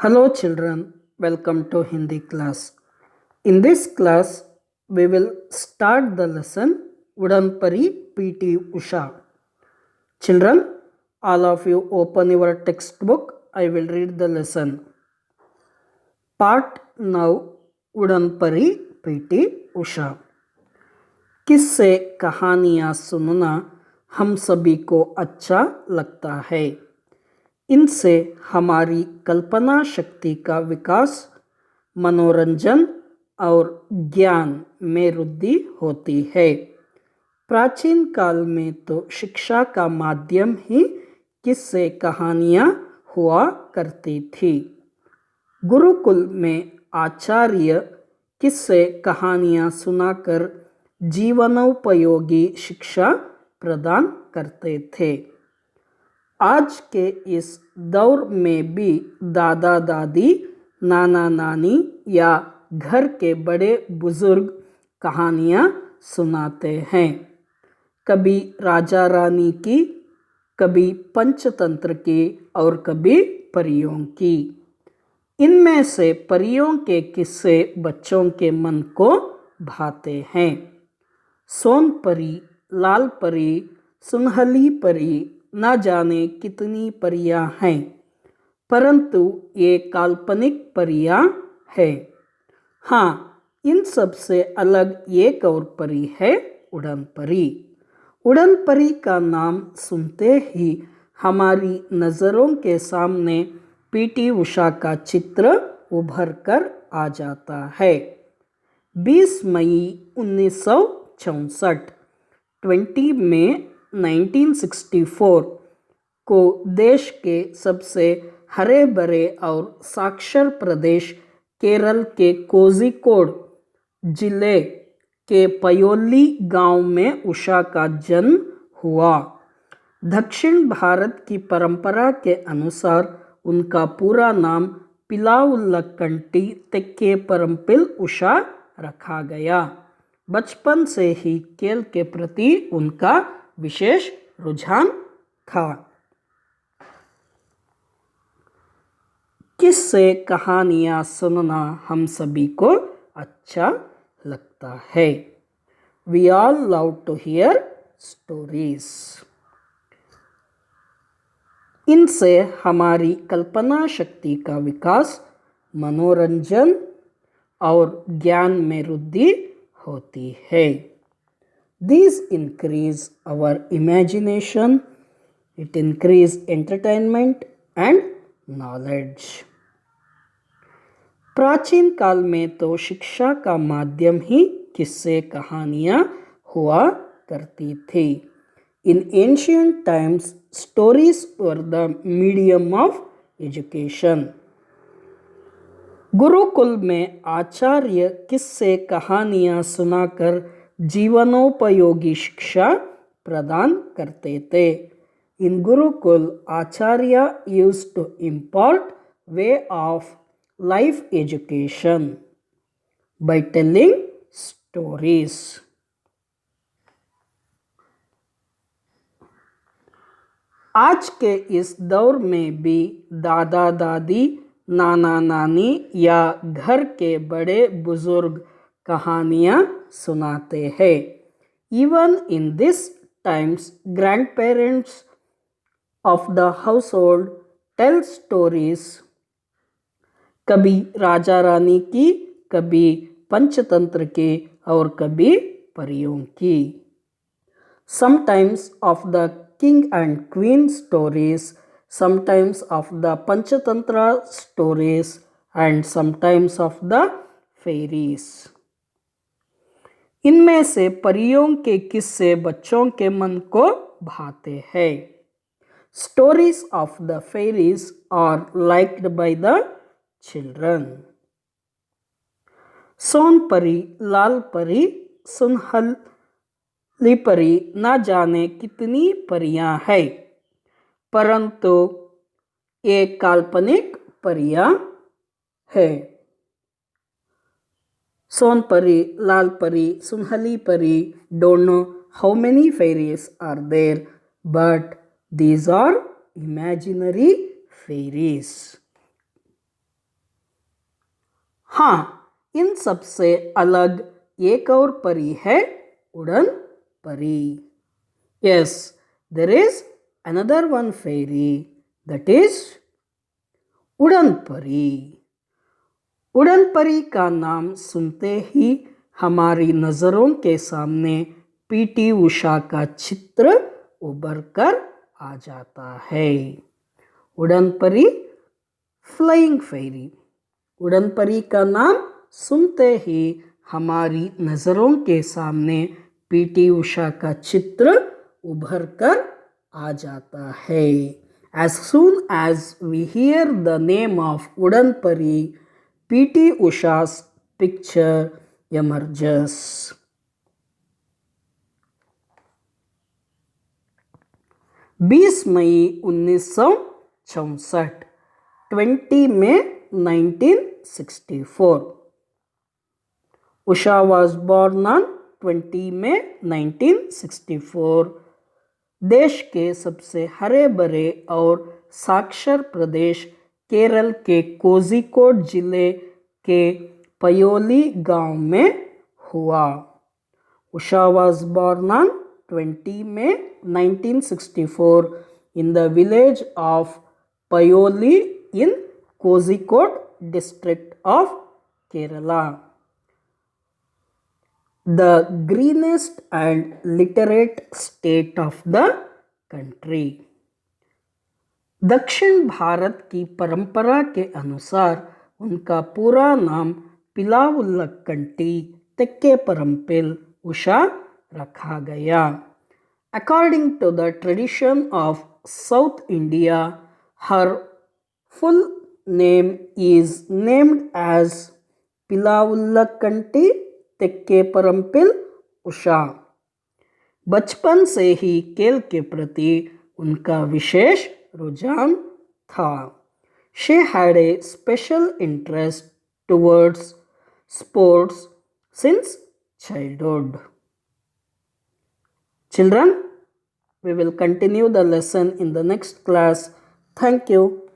Hello children, welcome to Hindi class. In this class, we will start the lesson Udanpari P.T. Usha. Children, all of you open your textbook. I will read the lesson. Part now Udanpari P.T. Usha. किससे कहानियाँ सुनना हम सभी को अच्छा लगता है। इनसे हमारी कल्पना शक्ति का विकास, मनोरंजन और ज्ञान में वृद्धि होती है। प्राचीन काल में तो शिक्षा का माध्यम ही किस्से कहानियाँ हुआ करती थी। गुरुकुल में आचार्य किस्से कहानियाँ सुनाकर जीवनोपयोगी शिक्षा प्रदान करते थे। आज के इस दौर में भी दादा दादी, नाना नानी या घर के बड़े बुजुर्ग कहानियाँ सुनाते हैं। कभी राजा रानी की, कभी पंचतंत्र की और कभी परियों की। इनमें से परियों के किस्से बच्चों के मन को भाते हैं। सोनपरी, लाल परी, सुनहली परी, न जाने कितनी परियां हैं, परंतु ये काल्पनिक परियां हैं। हाँ, इन सब से अलग एक और परी है उड़न परी। उड़न परी का नाम सुनते ही हमारी नज़रों के सामने पीटी उषा का चित्र उभर कर आ जाता है। 20 मई 1964 20 मई 1964 को देश के सबसे हरे भरे और साक्षर प्रदेश केरल के कोझिकोड जिले के पयोली गांव में उषा का जन्म हुआ। दक्षिण भारत की परंपरा के अनुसार उनका पूरा नाम पिलाउल्लकंटी तेक्के परम्पिल उषा रखा गया। बचपन से ही खेल के प्रति उनका विशेष रुझान था। किस्से कहानियाँ सुनना हम सभी को अच्छा लगता है। We all love to hear stories. इनसे हमारी कल्पना शक्ति का विकास, मनोरंजन और ज्ञान में वृद्धि होती है। These increase our imagination, it increase entertainment and knowledge. प्राचीन काल में तो शिक्षा का माध्यम ही किस्से कहानियाँ हुआ करती थी। In ancient times, stories were the medium of education. Gurukul में आचार्य किस्से कहानियाँ सुनाकर जीवनोपयोगी शिक्षा प्रदान करते थे। In Gurukul, Acharya used to impart way of life education by telling stories. आज के इस दौर में भी दादा दादी, नाना नानी या घर के बड़े बुजुर्ग कहानियाँ सुनाते हैं। Even in this times, grandparents of the household tell stories. कभी राजा रानी की, कभी पंचतंत्र की और कभी परियों की। Sometimes of the king and queen stories, sometimes of the panchatantra stories and sometimes of the fairies. इनमें से परियों के किस्से बच्चों के मन को भाते हैं। Stories of the fairies are liked by the children. Sonpari, लाल परी, सुनहली परी, न जाने कितनी परियां हैं, परंतु ये काल्पनिक परियां हैं। Sonpari, Lal Pari, Sunhali Pari don't know how many fairies are there, but these are imaginary fairies. हाँ, इन सबसे अलग एक और परी है उड़न परी. Yes, there is another one fairy, that is उड़न परी. उड़न परी का नाम सुनते ही हमारी नज़रों के सामने पीटी उषा का चित्र उभर कर आ जाता है. उड़न परी, फ्लाइंग फेरी. उड़न परी का नाम सुनते ही हमारी नज़रों के सामने पीटी उषा का चित्र उभर कर आ जाता है. As soon as we hear the name of Udan Pari, P.T. Usha's picture emerges. 20 May 1964, 20 May 1964. Usha was born on 20 May 1964. देश के सबसे हरे भरे और साक्षर प्रदेश केरल के कोझिकोड जिले के पयोली गांव में हुआ. Usha was born on 20 May 1964 in the village of Payoli in Kozhikode district of Kerala. The greenest and literate state of the country. दक्षिण भारत की परंपरा के अनुसार उनका पूरा नाम पिलावुल्लकंटी तेक्केपरंपिल उषा रखा गया. According to the tradition of South India, her full name is named as पिलावुल्लकंटी तेक्केपरंपिल Usha. बचपन से ही खेल के प्रति उनका विशेष रुझान था. She had a special interest towards sports since childhood. Children, we will continue the lesson in the next class. Thank you.